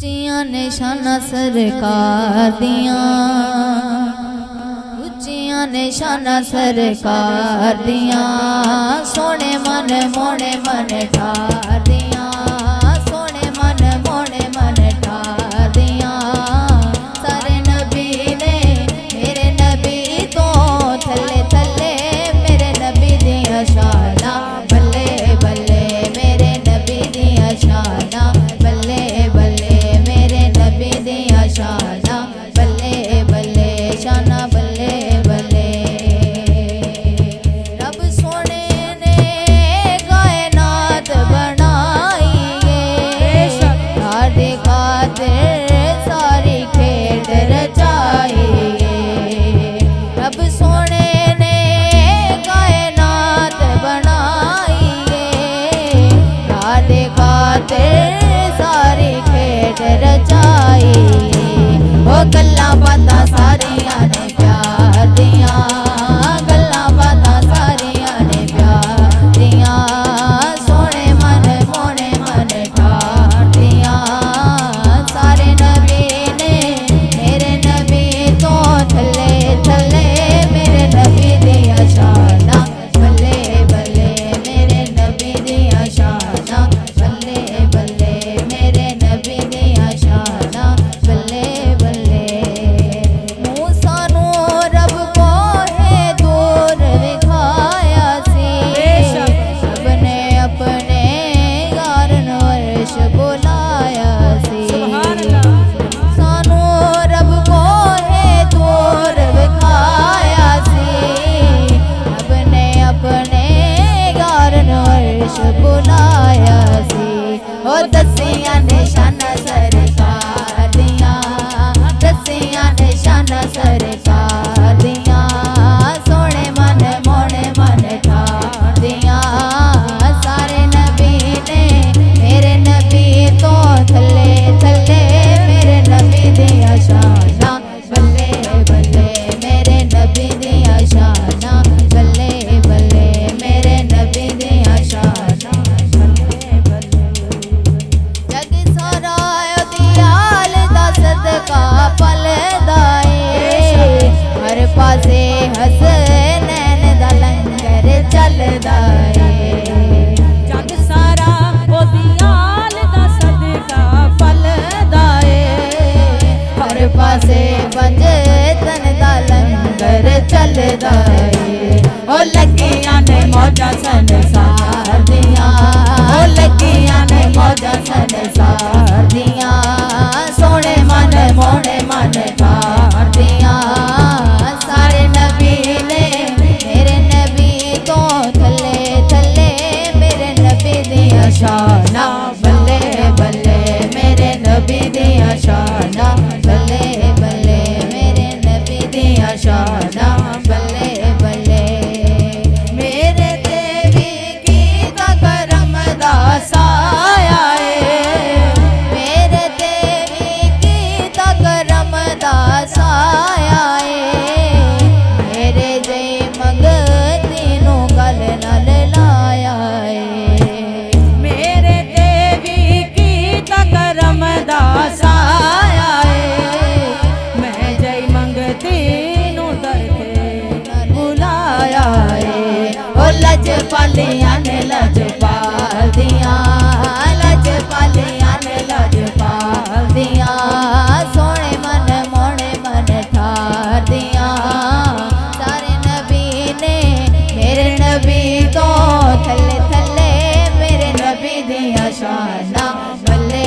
उच्चियां ने शाना सरकार दियां, उच्चियां ने शाना सरकार दियां, सोने मन मोने मन ठार दियां, सोने मन मोने मन ठार दियां। सारे नबी ने मेरे नबी तो थले थले मेरे नबी दियां शाना बल्ले बल्ले, मेरे नबी दियां शाना बल्ले बल्ले, मेरे नबी दियां शाना बल्ले बल्ले, शाना बल्ले बल्ले। रब सोने ने कायनात बनाई है, साढ़े खातिर सारी खेड रचाई है। रब सोने ने कायनात बनाई है, साढ़े खातिर सारी खेड रचाई। वो गल्लां बातां सारियां ने प्यार दियां, गल्लां बातां सारियां ने प्यार दियां, सोने मन मोने मन ठार दियां। सारे नबी ने मेरे नबी तो थले थले मेरे नबी दियां शाना बल्ले बल्ले, मेरे नबी दियां शाना बल्ले बल्ले, मेरे नबी दियां शाना बल्ले बल्ले। मूसा नू रब को है दूर विखाया सी, रब ने अपने कारण अर्श बुलाया सी। सानू रब को है दूर विखाया सी, रब ने अपने कारण अर्श बुलाया सी। ओ दसियां ने शाना सरकार दियां, दसियां ने शाना सरकार दियां, सोने मन मोने मन ठार दियां। सारे नबी ने मेरे नबी तो थले थले मेरे नबी दियां शाना बल्ले बल्ले, मेरे नबी दियां शाना बल्ले बल्ले, मेरे नबी दियां शाना बल्ले बल्ले। जग सारा दियाल दा सदका पलदा ए, हर पासे हसनैन दा लंगर चलदा ए। जग सारा ओ दियाल दा सदका पलदा ए, हर पासे पंजतन दा लंगर चलदा ए। ओ लगियां ने मौजा संसार दियां, ओ लगियां ने मौजा संसार दियां, सोने मन मोने मन ठार दियां। सारे नबी ने मेरे नबी तो थले थले मेरे नबी दियां शाना बल्ले बल्ले, मेरे नबी दियां शाना बल्ले बल्ले, मेरे नबी दियां शाना बल्ले बल्ले। मेरे देवी कीता करम दा साया ए, मेरे देवी कीता करम दा साया ए, मेरे जय मंगती नू गल नाल लाया ए। मेरे देवी कीता करम दा साया ए, मैं जय मंगती नू दर ते बुलाया ए। ओ लजपालियां ने लजपाल दियां, लजपालियां ने लजपाल दियां, सोने मन मोने मन ठार दियां। सारे नबी ने मेरे नबी तो थले थले मेरे नबी दियां शाना बल्ले